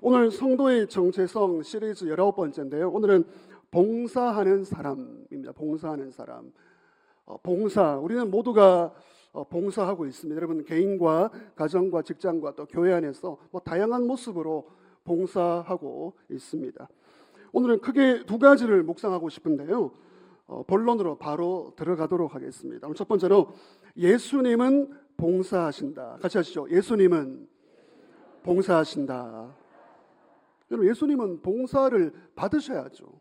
오늘 성도의 정체성 시리즈 19번째인데요. 오늘은 봉사하는 사람입니다. 봉사하는 사람. 봉사, 우리는 모두가 봉사하고 있습니다. 여러분, 개인과 가정과 직장과 또 교회 안에서 다양한 모습으로 봉사하고 있습니다. 오늘은 크게 두 가지를 묵상하고 싶은데요. 본론으로 바로 들어가도록 하겠습니다. 오늘 첫 번째로 예수님은 봉사하신다. 같이 하시죠. 예수님은 봉사하신다. 여러분, 예수님은 봉사를 받으셔야죠.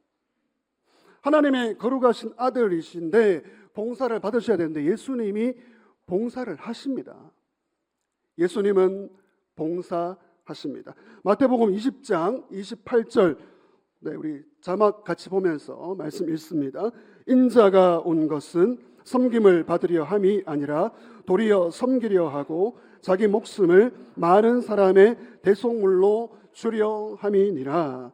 하나님의 거룩하신 아들이신데 봉사를 받으셔야 되는데 예수님이 봉사를 하십니다. 예수님은 봉사하십니다. 마태복음 20장 28절, 우리 자막 같이 보면서 말씀 읽습니다. 인자가 온 것은 섬김을 받으려 함이 아니라 도리어 섬기려 하고 자기 목숨을 많은 사람의 대속물로 주려 함이니라.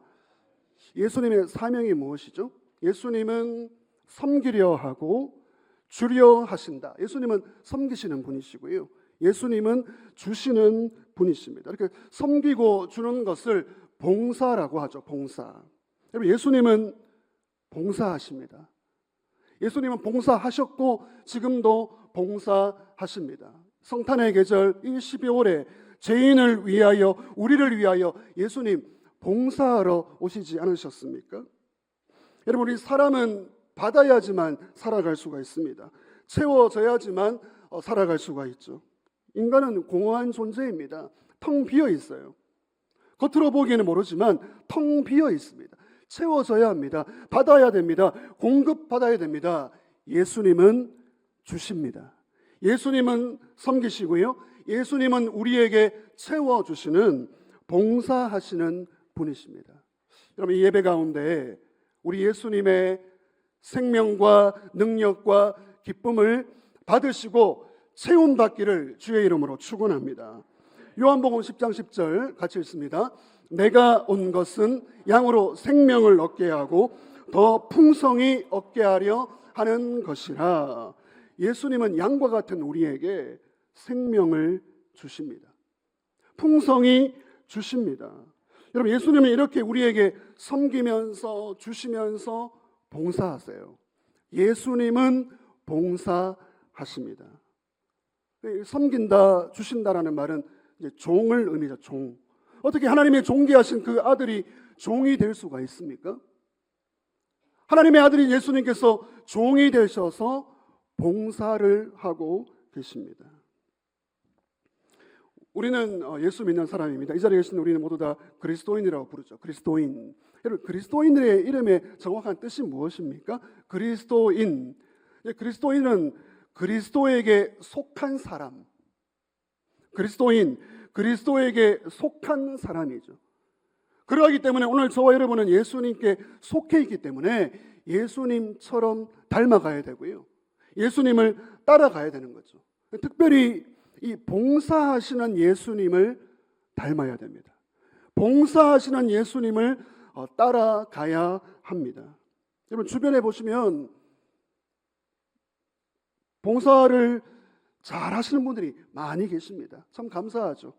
예수님의 사명이 무엇이죠? 예수님은 섬기려 하고 주려 하신다. 예수님은 섬기시는 분이시고요. 예수님은 주시는 분이십니다. 이렇게 섬기고 주는 것을 봉사라고 하죠. 봉사. 여러분, 예수님은 봉사하십니다. 예수님은 봉사하셨고 지금도 봉사하십니다. 성탄의 계절 이 12월에 죄인을 위하여, 우리를 위하여 예수님 봉사하러 오시지 않으셨습니까? 여러분, 우리 사람은 받아야지만 살아갈 수가 있습니다. 채워져야지만 살아갈 수가 있죠. 인간은 공허한 존재입니다. 텅 비어 있어요. 겉으로 보기에는 모르지만 텅 비어 있습니다. 채워져야 합니다. 받아야 됩니다. 공급받아야 됩니다. 예수님은 주십니다. 예수님은 섬기시고요. 예수님은 우리에게 채워주시는 봉사하시는 분이십니다. 여러분, 이 예배 가운데 우리 예수님의 생명과 능력과 기쁨을 받으시고 채움받기를 주의 이름으로 축원합니다. 요한복음 10장 10절 같이 읽습니다. 내가 온 것은 양으로 생명을 얻게 하고 더 풍성히 얻게 하려 하는 것이라. 예수님은 양과 같은 우리에게 생명을 주십니다. 풍성히 주십니다. 여러분, 예수님은 이렇게 우리에게 섬기면서 주시면서 봉사하세요. 예수님은 봉사하십니다. 섬긴다, 주신다라는 말은 이제 종을 의미죠. 종. 어떻게 하나님의 존귀하신 그 아들이 종이 될 수가 있습니까? 하나님의 아들인 예수님께서 종이 되셔서 봉사를 하고 계십니다. 우리는 예수 믿는 사람입니다. 이 자리에 계신 우리는 모두 다 그리스도인이라고 부르죠. 그리스도인. 여러분, 그리스도인들의 이름의 정확한 뜻이 무엇입니까? 그리스도인. 그리스도인은 그리스도에게 속한 사람. 그리스도인, 그리스도에게 속한 사람이죠. 그러하기 때문에 오늘 저와 여러분은 예수님께 속해 있기 때문에 예수님처럼 닮아가야 되고요. 예수님을 따라가야 되는 거죠. 특별히 이 봉사하시는 예수님을 닮아야 됩니다. 봉사하시는 예수님을 따라가야 합니다. 여러분, 주변에 보시면 봉사를 잘 하시는 분들이 많이 계십니다. 참 감사하죠.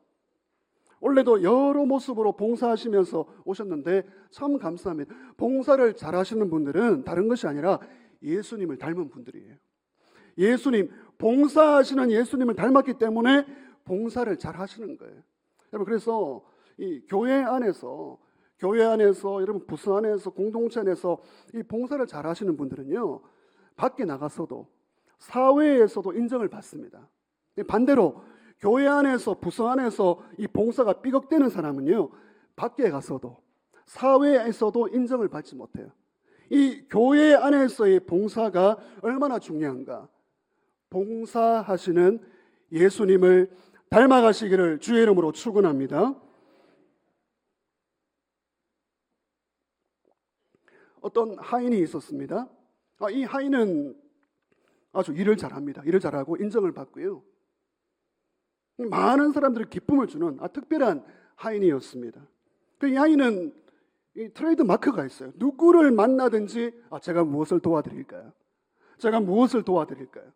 원래도 여러 모습으로 봉사하시면서 오셨는데 참 감사합니다. 봉사를 잘 하시는 분들은 다른 것이 아니라 예수님을 닮은 분들이에요. 예수님, 봉사하시는 예수님을 닮았기 때문에 봉사를 잘 하시는 거예요. 여러분, 그래서 이 교회 안에서 여러분 부서 안에서 공동체 안에서 이 봉사를 잘 하시는 분들은요, 밖에 나가서도 사회에서도 인정을 받습니다. 반대로 교회 안에서 부서 안에서 이 봉사가 삐걱대는 사람은요, 밖에 가서도 사회에서도 인정을 받지 못해요. 이 교회 안에서의 봉사가 얼마나 중요한가. 봉사하시는 예수님을 닮아가시기를 주의 이름으로 축원합니다. 어떤 하인이 있었습니다. 이 하인은 아주 일을 잘합니다. 일을 잘하고 인정을 받고요. 많은 사람들이 기쁨을 주는 특별한 하인이었습니다. 이 하인은 이 트레이드 마크가 있어요. 누구를 만나든지 제가 무엇을 도와드릴까요? 제가 무엇을 도와드릴까요?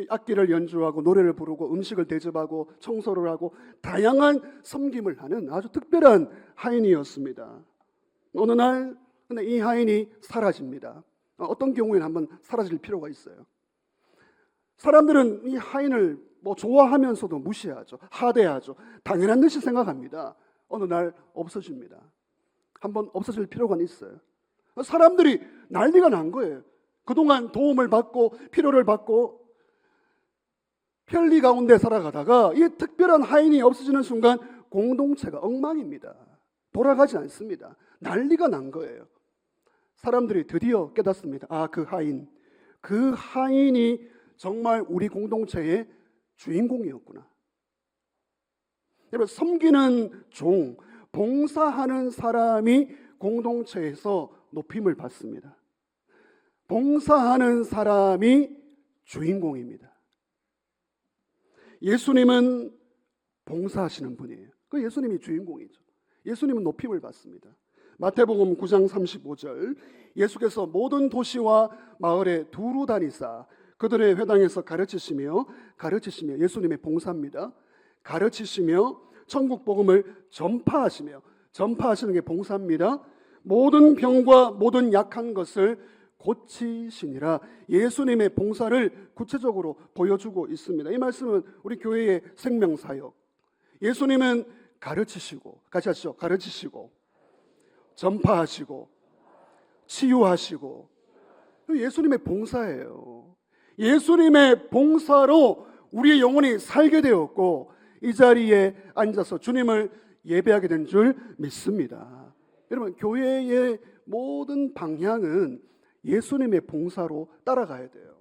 악기를 연주하고 노래를 부르고 음식을 대접하고 청소를 하고 다양한 섬김을 하는 아주 특별한 하인이었습니다. 어느 날 근데 이 하인이 사라집니다. 어떤 경우에는 한번 사라질 필요가 있어요. 사람들은 이 하인을 좋아하면서도 무시하죠. 하대하죠. 당연한 듯이 생각합니다. 어느 날 없어집니다. 한번 없어질 필요가 있어요. 사람들이 난리가 난 거예요. 그동안 도움을 받고 필요를 받고 편리 가운데 살아가다가 이 특별한 하인이 없어지는 순간 공동체가 엉망입니다. 돌아가지 않습니다. 난리가 난 거예요. 사람들이 드디어 깨닫습니다. 그 하인이 정말 우리 공동체의 주인공이었구나. 여러분, 섬기는 종, 봉사하는 사람이 공동체에서 높임을 받습니다. 봉사하는 사람이 주인공입니다. 예수님은 봉사하시는 분이에요. 그 예수님이 주인공이죠. 예수님은 높임을 받습니다. 마태복음 9장 35절, 예수께서 모든 도시와 마을에 두루 다니사 그들의 회당에서 가르치시며 예수님의 봉사입니다. 가르치시며 천국 복음을 전파하시는 게 봉사입니다. 모든 병과 모든 약한 것을 고치시니라. 예수님의 봉사를 구체적으로 보여주고 있습니다. 이 말씀은 우리 교회의 생명사역. 예수님은 가르치시고, 같이 하시죠. 가르치시고, 전파하시고, 치유하시고. 예수님의 봉사예요. 예수님의 봉사로 우리의 영혼이 살게 되었고 이 자리에 앉아서 주님을 예배하게 된 줄 믿습니다. 여러분, 교회의 모든 방향은 예수님의 봉사로 따라가야 돼요.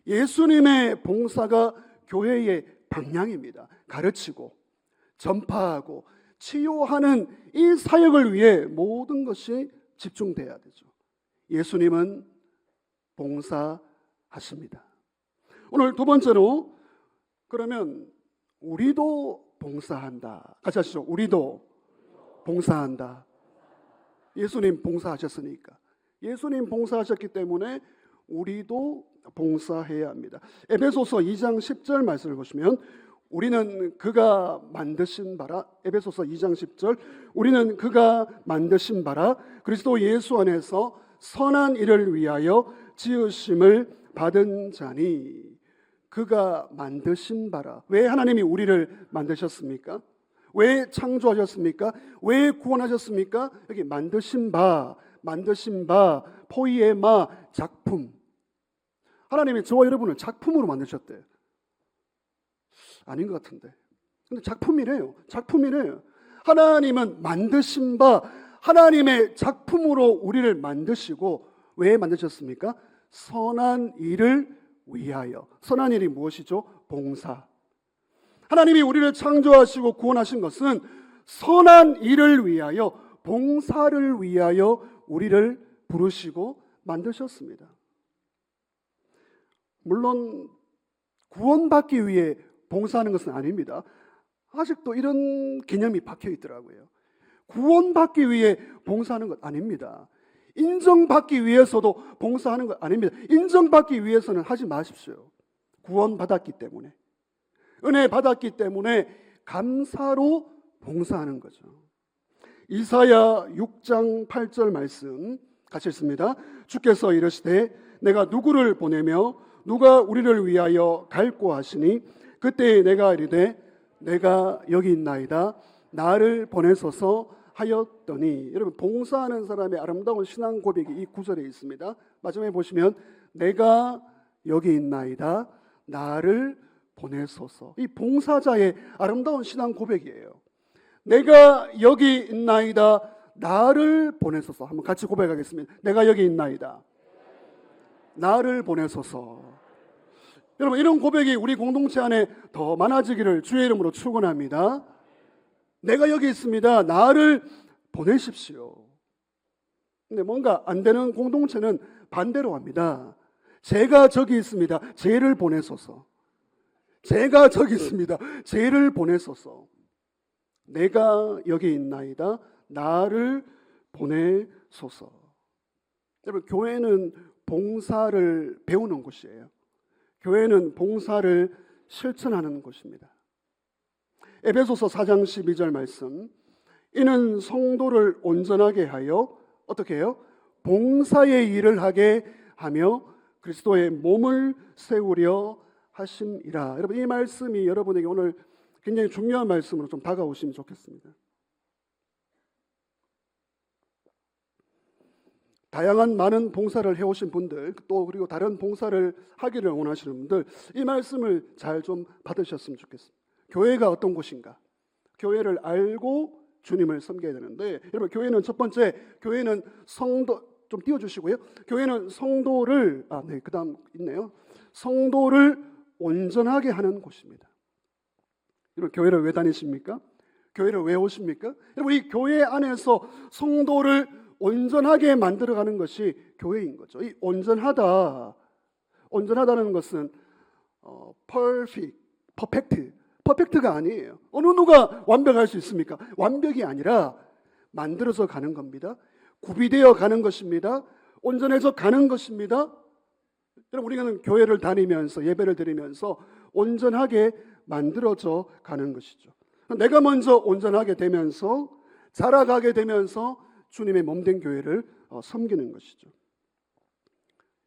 예수님의 봉사가 교회의 방향입니다. 가르치고 전파하고 치유하는 이 사역을 위해 모든 것이 집중돼야 되죠. 예수님은 봉사하십니다. 오늘 두 번째로, 그러면 우리도 봉사한다. 같이 하시죠. 우리도 봉사한다. 예수님 봉사하셨으니까. 예수님 봉사하셨기 때문에 우리도 봉사해야 합니다. 에베소서 2장 10절 말씀을 보시면 우리는 그가 만드신 바라, 에베소서 2장 10절, 우리는 그가 만드신 바라 그리스도 예수 안에서 선한 일을 위하여 지으심을 받은 자니. 그가 만드신 바라. 왜 하나님이 우리를 만드셨습니까? 왜 창조하셨습니까? 왜 구원하셨습니까? 여기 만드신 바, 포이에마, 작품. 하나님이 저와 여러분을 작품으로 만드셨대요. 아닌 것 같은데. 근데 작품이래요. 하나님은 만드신 바, 하나님의 작품으로 우리를 만드시고, 왜 만드셨습니까? 선한 일을 위하여. 선한 일이 무엇이죠? 봉사. 하나님이 우리를 창조하시고 구원하신 것은 선한 일을 위하여, 봉사를 위하여 우리를 부르시고 만드셨습니다. 물론 구원받기 위해 봉사하는 것은 아닙니다. 아직도 이런 개념이 박혀 있더라고요. 구원받기 위해 봉사하는 것 아닙니다. 인정받기 위해서도 봉사하는 것 아닙니다. 인정받기 위해서는 하지 마십시오. 구원받았기 때문에, 은혜 받았기 때문에 감사로 봉사하는 거죠. 이사야 6장 8절 말씀 같이 읽습니다. 주께서 이르시되 내가 누구를 보내며 누가 우리를 위하여 갈고 하시니 그때 내가 이르되 내가 여기 있나이다 나를 보내소서 하였더니. 여러분, 봉사하는 사람의 아름다운 신앙 고백이 이 구절에 있습니다. 마지막에 보시면 내가 여기 있나이다 나를 보내소서. 이 봉사자의 아름다운 신앙 고백이에요. 내가 여기 있나이다 나를 보내소서. 한번 같이 고백하겠습니다. 내가 여기 있나이다 나를 보내소서. 여러분, 이런 고백이 우리 공동체 안에 더 많아지기를 주의 이름으로 축원합니다. 내가 여기 있습니다. 나를 보내십시오. 근데 뭔가 안 되는 공동체는 반대로 합니다. 제가 저기 있습니다. 쟤를 보내소서. 제가 저기 있습니다. 쟤를 보내소서. 내가 여기 있나이다. 나를 보내소서. 여러분, 교회는 봉사를 배우는 곳이에요. 교회는 봉사를 실천하는 곳입니다. 에베소서 4장 12절 말씀, 이는 성도를 온전하게 하여 어떻게 해요? 봉사의 일을 하게 하며 그리스도의 몸을 세우려 하심이라. 여러분, 이 말씀이 여러분에게 오늘 굉장히 중요한 말씀으로 좀 다가오시면 좋겠습니다. 다양한 많은 봉사를 해오신 분들, 또 그리고 다른 봉사를 하기를 원하시는 분들, 이 말씀을 잘 좀 받으셨으면 좋겠습니다. 교회가 어떤 곳인가? 교회를 알고 주님을 섬겨야 되는데, 여러분, 교회는 첫 번째, 교회는 성도, 좀 띄워주시고요. 교회는 성도를, 그 다음 있네요. 성도를 온전하게 하는 곳입니다. 여러분, 교회를 왜 다니십니까? 교회를 왜 오십니까? 여러분, 이 교회 안에서 성도를 온전하게 만들어가는 것이 교회인 거죠. 이 온전하다는 것은 퍼펙트가 아니에요. 어느 누가 완벽할 수 있습니까? 완벽이 아니라 만들어서 가는 겁니다. 구비되어 가는 것입니다. 온전해져 가는 것입니다. 여러분, 우리는 교회를 다니면서 예배를 드리면서 온전하게 만들어져 가는 것이죠. 내가 먼저 온전하게 되면서 자라가게 되면서 주님의 몸된 교회를 섬기는 것이죠.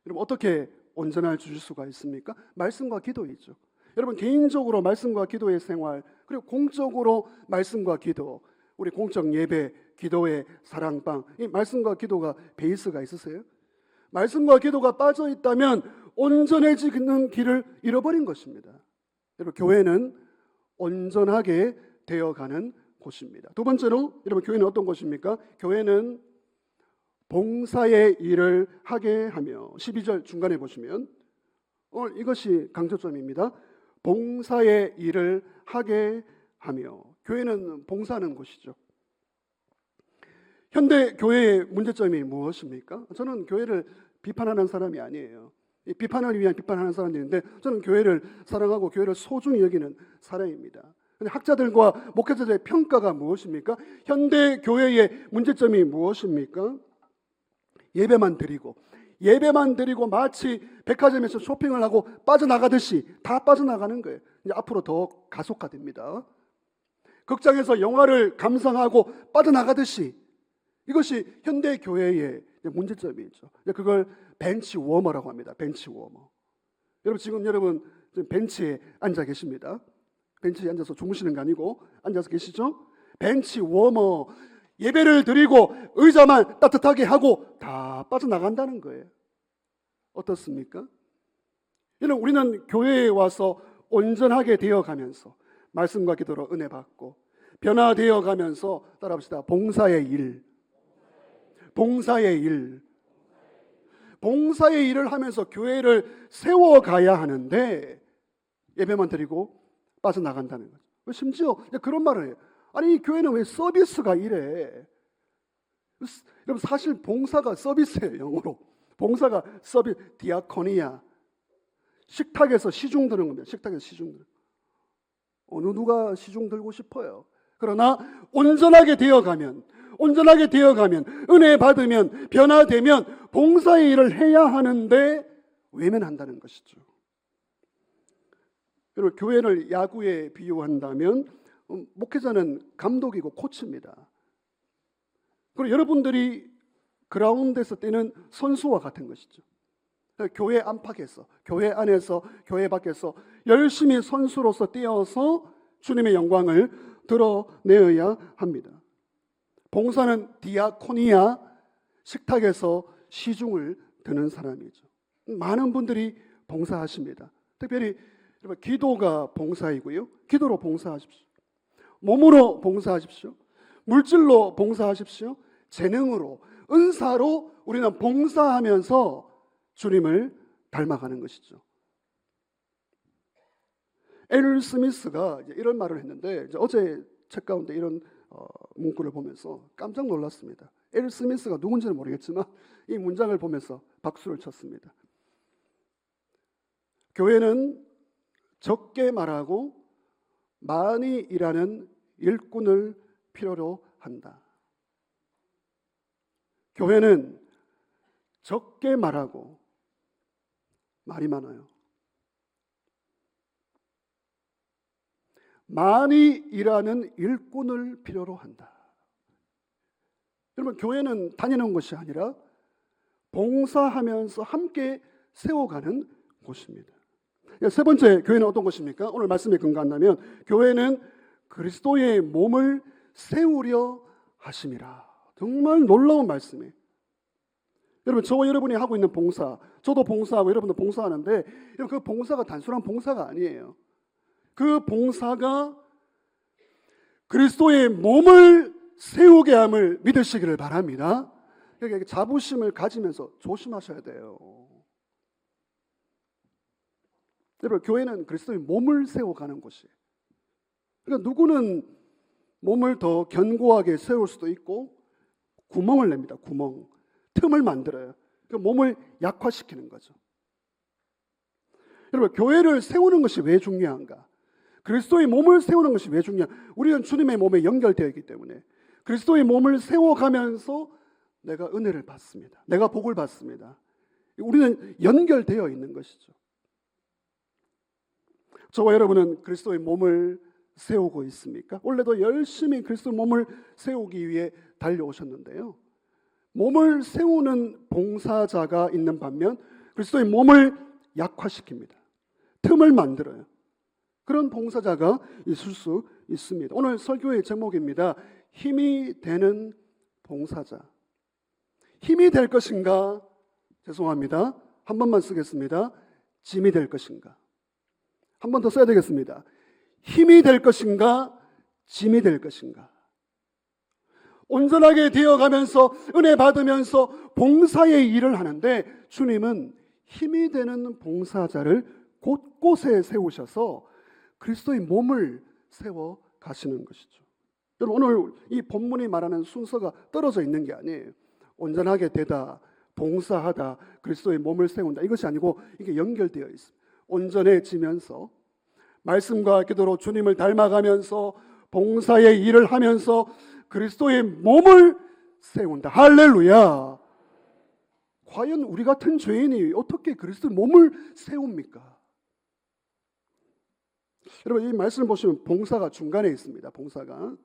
여러분, 어떻게 온전할 수가 있습니까? 말씀과 기도이죠. 여러분, 개인적으로 말씀과 기도의 생활, 그리고 공적으로 말씀과 기도, 우리 공적 예배, 기도의 사랑방, 이 말씀과 기도가 베이스가 있으세요? 말씀과 기도가 빠져 있다면 온전해지는 길을 잃어버린 것입니다. 여러분, 교회는 온전하게 되어가는 곳입니다. 두 번째로, 여러분, 교회는 어떤 곳입니까? 교회는 봉사의 일을 하게 하며, 12절 중간에 보시면 오늘 이것이 강조점입니다. 봉사의 일을 하게 하며. 교회는 봉사하는 곳이죠. 현대 교회의 문제점이 무엇입니까? 저는 교회를 비판하는 사람이 아니에요. 이 비판을 위한 비판하는 사람들인데, 저는 교회를 사랑하고 교회를 소중히 여기는 사람입니다. 근데 학자들과 목회자들의 평가가 무엇입니까? 현대 교회의 문제점이 무엇입니까? 예배만 드리고 마치 백화점에서 쇼핑을 하고 빠져나가듯이 다 빠져나가는 거예요. 이제 앞으로 더 가속화됩니다. 극장에서 영화를 감상하고 빠져나가듯이, 이것이 현대 교회의 문제점이죠. 그걸 벤치 워머라고 합니다. 벤치 워머. 여러분 벤치에 앉아 계십니다. 벤치에 앉아서 주무시는 거 아니고 앉아서 계시죠? 벤치 워머, 예배를 드리고 의자만 따뜻하게 하고 다 빠져나간다는 거예요. 어떻습니까? 여러분, 우리는 교회에 와서 온전하게 되어가면서 말씀과 기도로 은혜 받고 변화되어 가면서, 따라합시다, 봉사의 일을 하면서 교회를 세워가야 하는데 예배만 드리고 빠져나간다는 거죠. 심지어 그런 말을 해요. 아니, 이 교회는 왜 서비스가 이래? 여러분, 사실 봉사가 서비스예요. 영어로 봉사가 서비스, 디아코니아. 식탁에서 시중 드는 겁니다. 식탁에서 시중 드는. 어느 누가 시중 들고 싶어요? 그러나 온전하게 되어가면, 은혜 받으면, 변화되면 봉사의 일을 해야 하는데 외면한다는 것이죠. 여러분, 교회를 야구에 비유한다면 목회자는 감독이고 코치입니다. 그리고 여러분들이 그라운드에서 뛰는 선수와 같은 것이죠. 교회 안팎에서, 교회 안에서, 교회 밖에서 열심히 선수로서 뛰어서 주님의 영광을 드러내어야 합니다. 봉사는 디아코니아, 식탁에서 시중을 드는 사람이죠. 많은 분들이 봉사하십니다. 특별히 여러분, 기도가 봉사이고요. 기도로 봉사하십시오. 몸으로 봉사하십시오. 물질로 봉사하십시오. 재능으로, 은사로 우리는 봉사하면서 주님을 닮아가는 것이죠. 엘 스미스가 이런 말을 했는데, 어제 책 가운데 이런 문구를 보면서 깜짝 놀랐습니다. 엘 스미스가 누군지는 모르겠지만 이 문장을 보면서 박수를 쳤습니다. 교회는 적게 말하고 많이 일하는 일꾼을 필요로 한다. 교회는 적게 말하고 말이 많아요. 많이 일하는 일꾼을 필요로 한다. 여러분, 교회는 다니는 것이 아니라 봉사하면서 함께 세워가는 곳입니다. 세 번째, 교회는 어떤 것입니까? 오늘 말씀에 근거한다면 교회는 그리스도의 몸을 세우려 하심이라. 정말 놀라운 말씀이에요. 여러분, 저와 여러분이 하고 있는 봉사, 저도 봉사하고 여러분도 봉사하는데 그 봉사가 단순한 봉사가 아니에요. 그 봉사가 그리스도의 몸을 세우게 함을 믿으시기를 바랍니다. 그러니까 자부심을 가지면서 조심하셔야 돼요. 여러분, 교회는 그리스도의 몸을 세워가는 곳이에요. 그러니까 누구는 몸을 더 견고하게 세울 수도 있고 구멍을 냅니다. 구멍, 틈을 만들어요. 그러니까 몸을 약화시키는 거죠. 여러분, 교회를 세우는 것이 왜 중요한가? 그리스도의 몸을 세우는 것이 왜 중요한가? 우리는 주님의 몸에 연결되어 있기 때문에 그리스도의 몸을 세워가면서 내가 은혜를 받습니다. 내가 복을 받습니다. 우리는 연결되어 있는 것이죠. 저와 여러분은 그리스도의 몸을 세우고 있습니까? 원래도 열심히 그리스도의 몸을 세우기 위해 달려오셨는데요. 몸을 세우는 봉사자가 있는 반면 그리스도의 몸을 약화시킵니다. 틈을 만들어요. 그런 봉사자가 있을 수 있습니다. 오늘 설교의 제목입니다. 힘이 되는 봉사자. 힘이 될 것인가? 죄송합니다. 한 번만 쓰겠습니다. 짐이 될 것인가? 한 번 더 써야 되겠습니다. 힘이 될 것인가? 짐이 될 것인가? 온전하게 되어가면서 은혜 받으면서 봉사의 일을 하는데 주님은 힘이 되는 봉사자를 곳곳에 세우셔서 그리스도의 몸을 세워 가시는 것이죠. 여러분, 오늘 이 본문이 말하는 순서가 떨어져 있는 게 아니에요. 온전하게 되다, 봉사하다, 그리스도의 몸을 세운다, 이것이 아니고 이게 연결되어 있습니다. 온전해지면서 말씀과 기도로 주님을 닮아가면서 봉사의 일을 하면서 그리스도의 몸을 세운다. 할렐루야. 과연 우리 같은 죄인이 어떻게 그리스도의 몸을 세웁니까? 여러분, 이 말씀을 보시면 봉사가 중간에 있습니다. 봉사가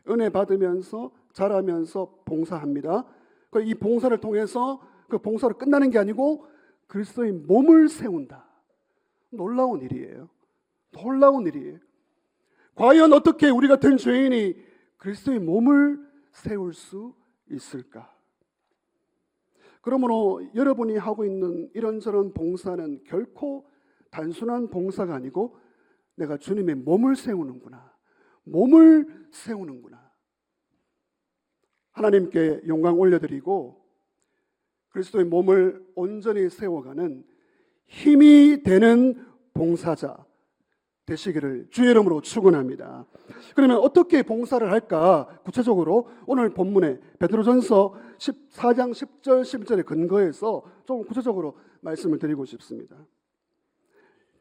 은혜 받으면서 자라면서 봉사합니다. 이 봉사를 통해서 그 봉사로 끝나는 게 아니고 그리스도의 몸을 세운다. 놀라운 일이에요. 놀라운 일이에요. 과연 어떻게 우리 같은 죄인이 그리스도의 몸을 세울 수 있을까? 그러므로 여러분이 하고 있는 이런저런 봉사는 결코 단순한 봉사가 아니고 내가 주님의 몸을 세우는구나. 몸을 세우는구나. 하나님께 영광 올려드리고 그리스도의 몸을 온전히 세워가는 힘이 되는 봉사자 되시기를 주의 이름으로 축원합니다. 그러면 어떻게 봉사를 할까? 구체적으로 오늘 본문에 베드로전서 14장 10절 11절에 근거해서 좀 구체적으로 말씀을 드리고 싶습니다.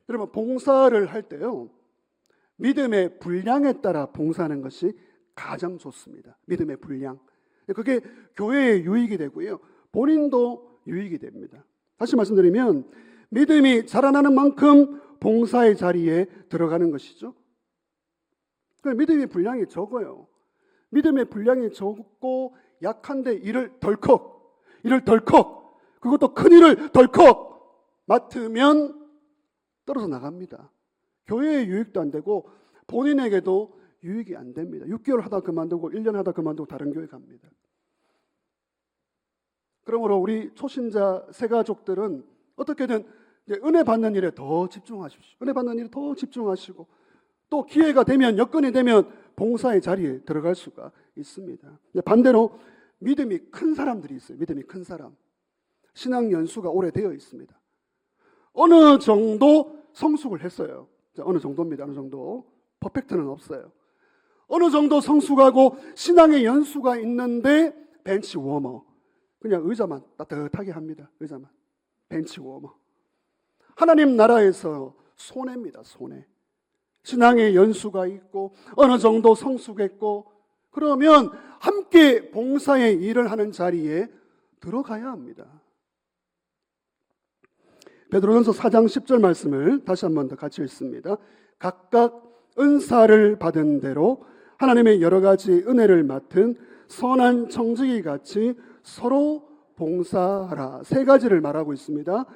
여러분, 봉사를 할 때요, 믿음의 분량에 따라 봉사하는 것이 가장 좋습니다. 믿음의 분량. 그게 교회에 유익이 되고요, 본인도 유익이 됩니다. 다시 말씀드리면 믿음이 자라나는 만큼 봉사의 자리에 들어가는 것이죠. 믿음의 분량이 적어요. 믿음의 분량이 적고 약한데 일을 덜컥 그것도 큰 일을 덜컥 맡으면 떨어져 나갑니다. 교회에 유익도 안 되고 본인에게도 유익이 안 됩니다. 6개월 하다 그만두고 1년 하다 그만두고 다른 교회 갑니다. 그러므로 우리 초신자 새가족들은 어떻게든 은혜 받는 일에 더 집중하십시오. 은혜 받는 일에 더 집중하시고 또 기회가 되면, 여건이 되면 봉사의 자리에 들어갈 수가 있습니다. 반대로 믿음이 큰 사람들이 있어요. 믿음이 큰 사람. 신앙 연수가 오래되어 있습니다. 어느 정도 성숙을 했어요. 어느 정도입니다. 어느 정도. 퍼펙트는 없어요. 어느 정도 성숙하고 신앙의 연수가 있는데 벤치 워머. 그냥 의자만 따뜻하게 합니다. 의자만. 벤치 워머. 하나님 나라에서 손해입니다. 손해. 신앙의 연수가 있고 어느 정도 성숙했고 그러면 함께 봉사의 일을 하는 자리에 들어가야 합니다. 베드로전서 4장 10절 말씀을 다시 한 번 더 같이 읽습니다. 각각 은사를 받은 대로 하나님의 여러 가지 은혜를 맡은 선한 청지기 같이 서로 봉사하라. 세 가지를 말하고 있습니다.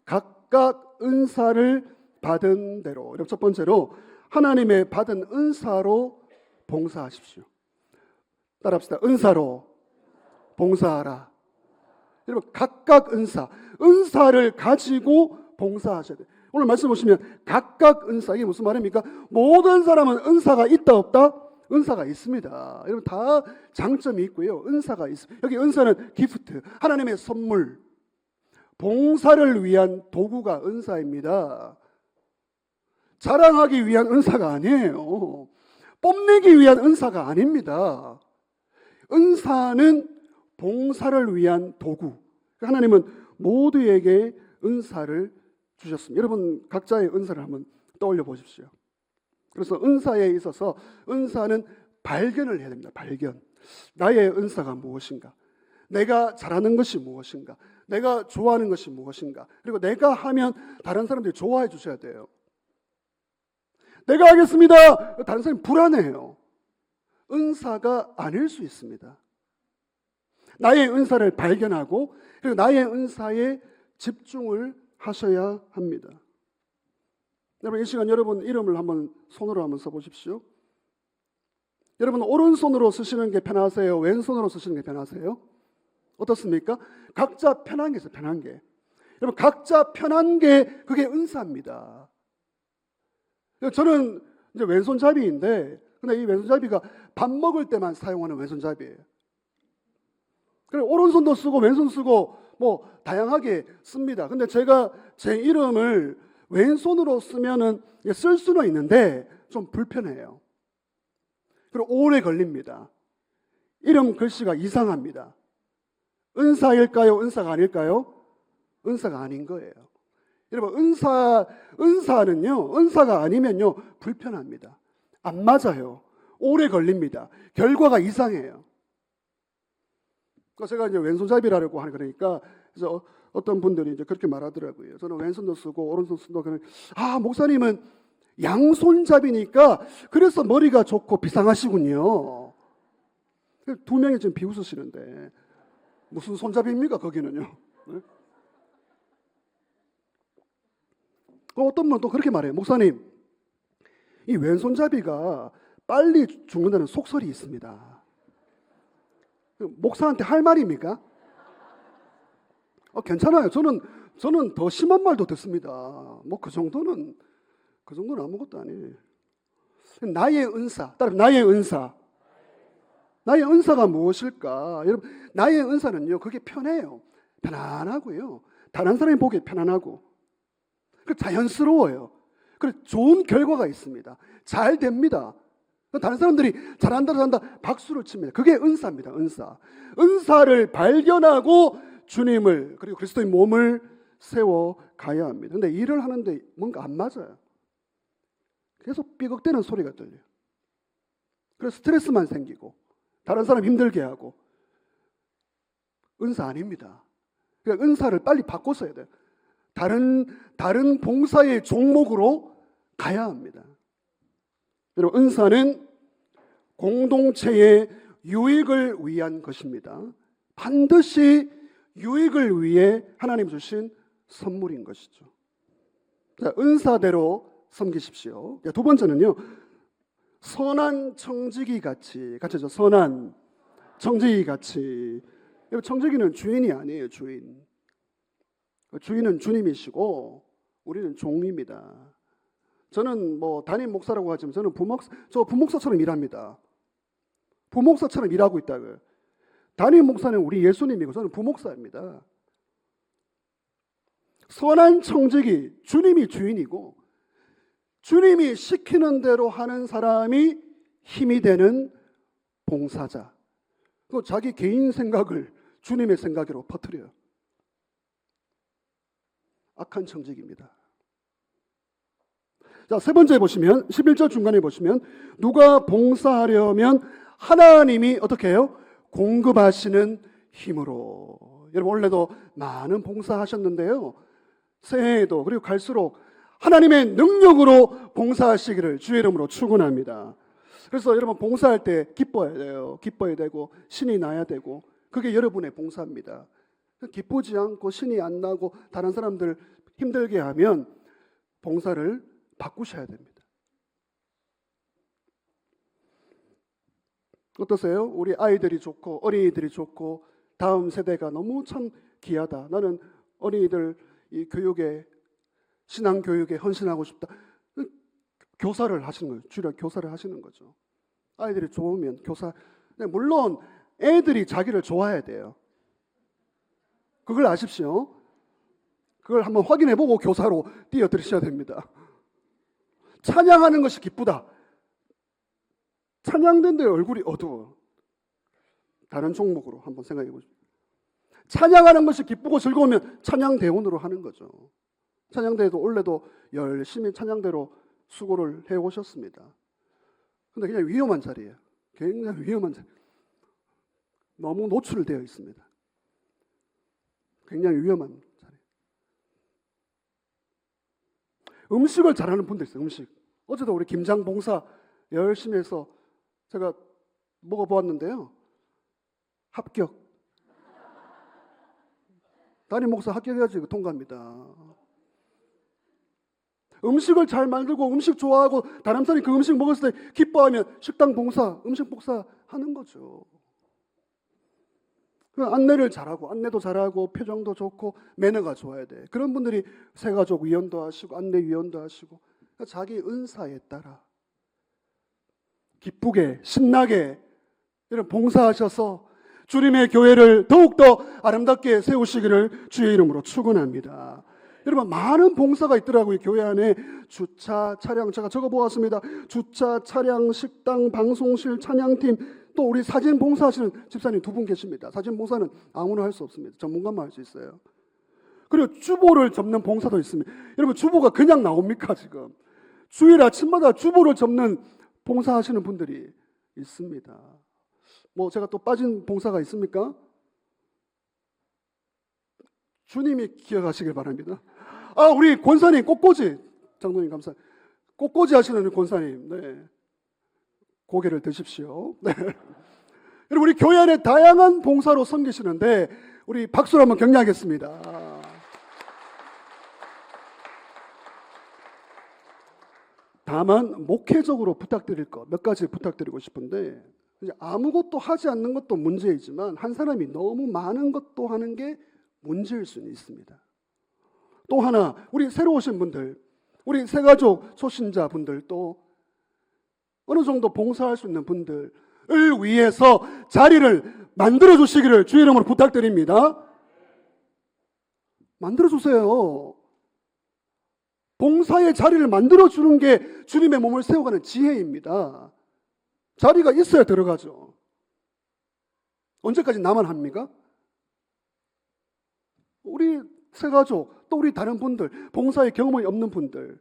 각각 은사를 받은 대로. 첫 번째로 하나님의 받은 은사로 봉사하십시오. 따라합시다. 은사로 봉사하라. 여러분, 각각 은사를 가지고 봉사하셔야 돼요. 오늘 말씀 보시면 각각 은사, 이게 무슨 말입니까? 모든 사람은 은사가 있다 없다? 은사가 있습니다. 여러분, 다 장점이 있고요. 은사가 있습니다. 여기 은사는 기프트, 하나님의 선물, 봉사를 위한 도구가 은사입니다. 자랑하기 위한 은사가 아니에요. 뽐내기 위한 은사가 아닙니다. 은사는 봉사를 위한 도구. 하나님은 모두에게 은사를 주셨습니다. 여러분, 각자의 은사를 한번 떠올려 보십시오. 그래서 은사에 있어서 은사는 발견을 해야 됩니다. 발견. 나의 은사가 무엇인가? 내가 잘하는 것이 무엇인가? 내가 좋아하는 것이 무엇인가? 그리고 내가 하면 다른 사람들이 좋아해 주셔야 돼요. 내가 하겠습니다. 다른 사람이 불안해요. 은사가 아닐 수 있습니다. 나의 은사를 발견하고 그리고 나의 은사에 집중을 하셔야 합니다. 여러분, 이 시간 여러분 이름을 한번 손으로 한번 써보십시오. 여러분, 오른손으로 쓰시는 게 편하세요? 왼손으로 쓰시는 게 편하세요? 어떻습니까? 각자 편한 게 있어요. 편한 게. 여러분, 각자 편한 게 그게 은사입니다. 저는 이제 왼손잡이인데, 근데 이 왼손잡이가 밥 먹을 때만 사용하는 왼손잡이에요. 그래, 오른손도 쓰고 왼손 쓰고 뭐 다양하게 씁니다. 근데 제가 제 이름을 왼손으로 쓰면은 쓸 수는 있는데 좀 불편해요. 그리고 오래 걸립니다. 이름 글씨가 이상합니다. 은사일까요? 은사가 아닐까요? 은사가 아닌 거예요. 여러분, 은사는요, 은사가 아니면요, 불편합니다. 안 맞아요. 오래 걸립니다. 결과가 이상해요. 제가 이제 왼손잡이라고 하는 거니까, 그래서 어떤 분들이 이제 그렇게 말하더라고요. 저는 왼손도 쓰고 오른손 쓰고 그러면, 목사님은 양손잡이니까 그래서 머리가 좋고 비상하시군요. 두 명이 지금 비웃으시는데 무슨 손잡이입니까 거기는요? 네? 어떤 분은 또 그렇게 말해요. 목사님, 이 왼손잡이가 빨리 죽는다는 속설이 있습니다. 목사한테 할 말입니까? 괜찮아요. 저는 더 심한 말도 듣습니다. 뭐 그 정도는 아무것도 아니에요. 나의 은사, 따라 나의 은사. 나의 은사가 무엇일까? 여러분, 나의 은사는요, 그게 편해요. 편안하고요. 다른 사람이 보기에 편안하고, 자연스러워요. 그리고 좋은 결과가 있습니다. 잘 됩니다. 다른 사람들이 잘한다 박수를 칩니다. 그게 은사입니다. 은사를 발견하고 주님을 그리고 그리스도의 몸을 세워 가야 합니다. 근데 일을 하는데 뭔가 안 맞아요. 계속 삐걱대는 소리가 들려요. 그래서 스트레스만 생기고 다른 사람 힘들게 하고. 은사 아닙니다. 그러니까 은사를 빨리 바꿔 써야 돼요. 다른 봉사의 종목으로 가야 합니다. 여러분, 은사는 공동체의 유익을 위한 것입니다. 반드시 유익을 위해 하나님 주신 선물인 것이죠. 자, 은사대로 섬기십시오. 두 번째는요, 선한 청지기 같이 죠. 선한 청지기 같이. 청지기는 주인이 아니에요. 주인은 주님이시고 우리는 종입니다. 저는 뭐 담임 목사라고 하지만 저는 부목사처럼 일합니다. 부목사처럼 일하고 있다고요. 담임 목사는 우리 예수님이고 저는 부목사입니다. 선한 청지기, 주님이 주인이고 주님이 시키는 대로 하는 사람이 힘이 되는 봉사자. 또 자기 개인 생각을 주님의 생각으로 퍼뜨려요. 악한 청지기입니다. 자, 세 번째 보시면 11절 중간에 보시면 누가 봉사하려면 하나님이 어떻게 해요? 공급하시는 힘으로. 여러분, 원래도 많은 봉사하셨는데요, 새해에도 그리고 갈수록 하나님의 능력으로 봉사하시기를 주의 이름으로 축원합니다. 그래서 여러분 봉사할 때 기뻐야 돼요. 기뻐야 되고 신이 나야 되고 그게 여러분의 봉사입니다. 기쁘지 않고 신이 안 나고 다른 사람들 힘들게 하면 봉사를 바꾸셔야 됩니다. 어떠세요? 우리 아이들이 좋고 어린이들이 좋고 다음 세대가 너무 참 귀하다. 나는 어린이들 이 교육에 신앙 교육에 헌신하고 싶다. 교사를 하시는 거예요. 주로 교사를 하시는 거죠. 아이들이 좋으면 교사. 물론 애들이 자기를 좋아해야 돼요. 그걸 아십시오. 그걸 한번 확인해보고 교사로 뛰어들으셔야 됩니다. 찬양하는 것이 기쁘다. 찬양된데 얼굴이 어두워. 다른 종목으로 한번 생각해 보십시오. 찬양하는 것이 기쁘고 즐거우면 찬양대원으로 하는 거죠. 찬양대회도 원래도 열심히 찬양대로 수고를 해오셨습니다. 근데 그냥 위험한 자리예요. 굉장히 위험한 자리. 너무 노출되어 있습니다. 굉장히 위험한 자리. 음식을 잘하는 분들 있어요. 음식. 어제도 우리 김장 봉사 열심히 해서 제가 먹어보았는데요. 합격. 담임 목사 합격해야지 통과합니다. 음식을 잘 만들고 음식 좋아하고 다른 사람이 그 음식 먹었을 때 기뻐하면 식당 봉사, 음식 봉사 하는 거죠. 안내를 잘하고 안내도 잘하고 표정도 좋고 매너가 좋아야 돼. 그런 분들이 새가족 위원도 하시고 안내위원도 하시고 자기 은사에 따라 기쁘게 신나게 이런 봉사하셔서 주님의 교회를 더욱더 아름답게 세우시기를 주의 이름으로 축원합니다. 여러분 많은 봉사가 있더라고요. 교회 안에 주차, 차량 제가 적어보았습니다. 주차, 차량, 식당, 방송실, 찬양팀 또 우리 사진 봉사하시는 집사님 2분 계십니다. 사진 봉사는 아무나 할 수 없습니다. 전문가만 할 수 있어요. 그리고 주보를 접는 봉사도 있습니다. 여러분 주보가 그냥 나옵니까 지금? 주일 아침마다 주보를 접는 봉사하시는 분들이 있습니다. 뭐 제가 또 빠진 봉사가 있습니까? 주님이 기억하시길 바랍니다. 우리 권사님 꽃꽂이 장로님 감사. 꽃꽂이 하시는 우리 권사님, 네. 고개를 드십시오. 네. 여러분 우리 교회 안에 다양한 봉사로 섬기시는데 우리 박수로 한번 격려하겠습니다. 다만 목회적으로 부탁드릴 것 몇 가지 부탁드리고 싶은데 아무것도 하지 않는 것도 문제이지만 한 사람이 너무 많은 것도 하는 게 문제일 수는 있습니다. 또 하나 우리 새로 오신 분들 우리 새가족 초신자분들 또 어느 정도 봉사할 수 있는 분들을 위해서 자리를 만들어주시기를 주의 이름으로 부탁드립니다. 만들어주세요. 봉사의 자리를 만들어주는 게 주님의 몸을 세워가는 지혜입니다. 자리가 있어야 들어가죠. 언제까지 나만 합니까? 우리 새가족 또 우리 다른 분들 봉사의 경험이 없는 분들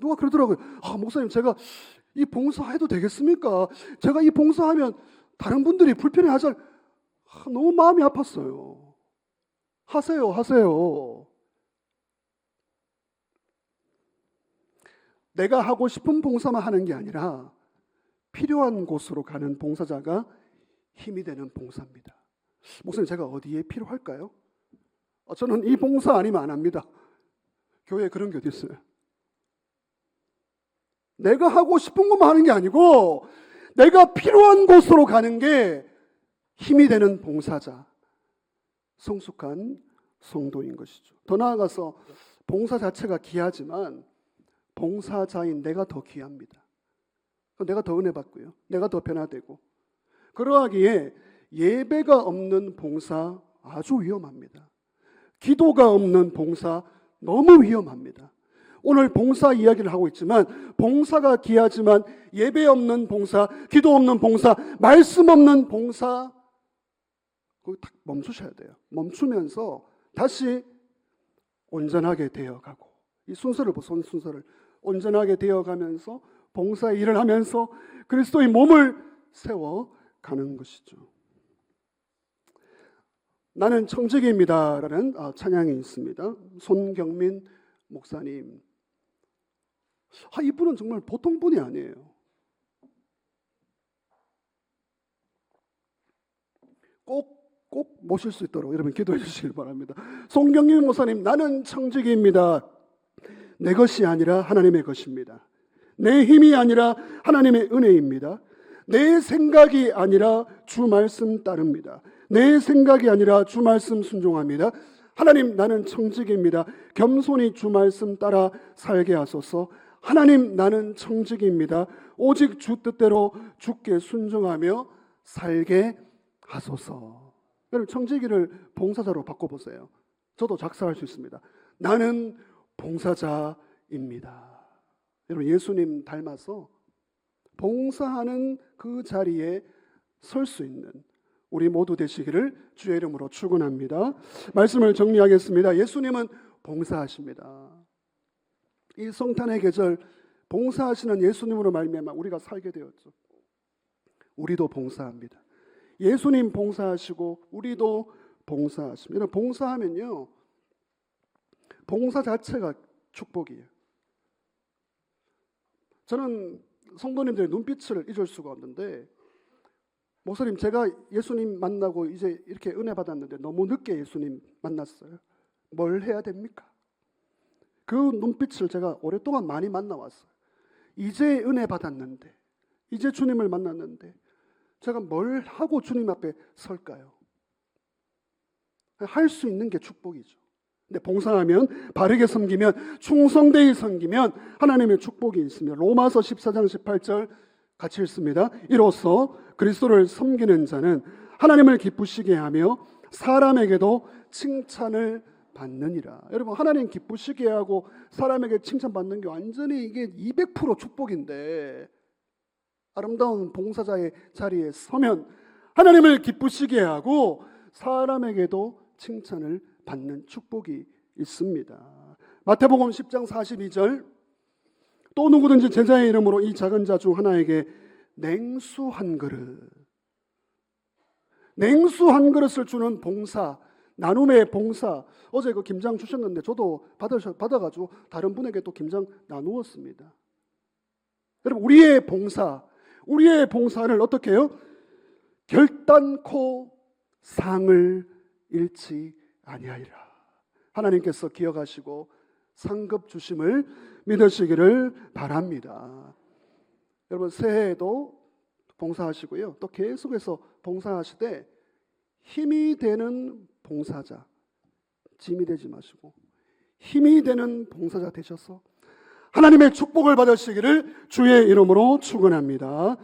누가 그러더라고요. 목사님 제가 이 봉사해도 되겠습니까? 제가 이 봉사하면 다른 분들이 불편해하잖아요. 너무 마음이 아팠어요. 하세요. 내가 하고 싶은 봉사만 하는 게 아니라 필요한 곳으로 가는 봉사자가 힘이 되는 봉사입니다. 목사님 제가 어디에 필요할까요? 저는 이 봉사 아니면 안 합니다. 교회에 그런 게 어디 있어요? 내가 하고 싶은 것만 하는 게 아니고 내가 필요한 곳으로 가는 게 힘이 되는 봉사자, 성숙한 성도인 것이죠. 더 나아가서 봉사 자체가 귀하지만 봉사자인 내가 더 귀합니다. 내가 더 은혜 받고요. 내가 더 변화되고 그러하기에 예배가 없는 봉사 아주 위험합니다. 기도가 없는 봉사 너무 위험합니다. 오늘 봉사 이야기를 하고 있지만 봉사가 귀하지만 예배 없는 봉사, 기도 없는 봉사, 말씀 없는 봉사 그거 딱 멈추셔야 돼요. 멈추면서 다시 온전하게 되어가고 이 순서를 보세요. 순서를 온전하게 되어가면서 봉사의 일을 하면서 그리스도의 몸을 세워가는 것이죠. 나는 청지기입니다 라는 찬양이 있습니다. 손경민 목사님, 이분은 정말 보통 분이 아니에요. 꼭 모실 수 있도록 여러분 기도해 주시길 바랍니다. 송경림 목사님, 나는 청지기입니다. 내 것이 아니라 하나님의 것입니다. 내 힘이 아니라 하나님의 은혜입니다. 내 생각이 아니라 주 말씀 따릅니다. 내 생각이 아니라 주 말씀 순종합니다. 하나님, 나는 청지기입니다. 겸손히 주 말씀 따라 살게 하소서. 하나님, 나는 청지기입니다. 오직 주 뜻대로 주께 순종하며 살게 하소서. 여러분, 청지기를 봉사자로 바꿔보세요. 저도 작사할 수 있습니다. 나는 봉사자입니다. 여러분, 예수님 닮아서 봉사하는 그 자리에 설 수 있는 우리 모두 되시기를 주의 이름으로 축원합니다. 말씀을 정리하겠습니다. 예수님은 봉사하십니다. 이 성탄의 계절, 봉사하시는 예수님으로 말미암아 우리가 살게 되었죠. 우리도 봉사합니다. 예수님 봉사하시고 우리도 봉사하십니다. 봉사하면요, 봉사 자체가 축복이에요. 저는 성도님들의 눈빛을 잊을 수가 없는데, 목사님, 제가 예수님 만나고 이제 이렇게 은혜 받았는데 너무 늦게 예수님 만났어요. 뭘 해야 됩니까? 그 눈빛을 제가 오랫동안 많이 만나왔어요. 이제 은혜 받았는데, 이제 주님을 만났는데 제가 뭘 하고 주님 앞에 설까요? 할 수 있는 게 축복이죠. 근데 봉사하면, 바르게 섬기면, 충성되이 섬기면 하나님의 축복이 있습니다. 로마서 14장 18절 같이 읽습니다. 이로써 그리스도를 섬기는 자는 하나님을 기쁘시게 하며 사람에게도 칭찬을 받느니라. 여러분, 하나님 기쁘시게 하고 사람에게 칭찬받는 게 완전히 이게 200% 축복인데, 아름다운 봉사자의 자리에 서면 하나님을 기쁘시게 하고 사람에게도 칭찬을 받는 축복이 있습니다. 마태복음 10장 42절, 또 누구든지 제자의 이름으로 이 작은 자 중 하나에게 냉수 한 그릇을 주는 봉사, 나눔의 봉사. 어제 그 김장 주셨는데 저도 받아가지고 다른 분에게 또 김장 나누었습니다. 여러분, 우리의 봉사를 어떻게 해요? 결단코 상을 잃지 아니하리라. 하나님께서 기억하시고 상급 주심을 믿으시기를 바랍니다. 여러분, 새해에도 봉사하시고요, 또 계속해서 봉사하시되 힘이 되는 봉사자, 짐이 되지 마시고 힘이 되는 봉사자 되셔서 하나님의 축복을 받으시기를 주의 이름으로 축원합니다.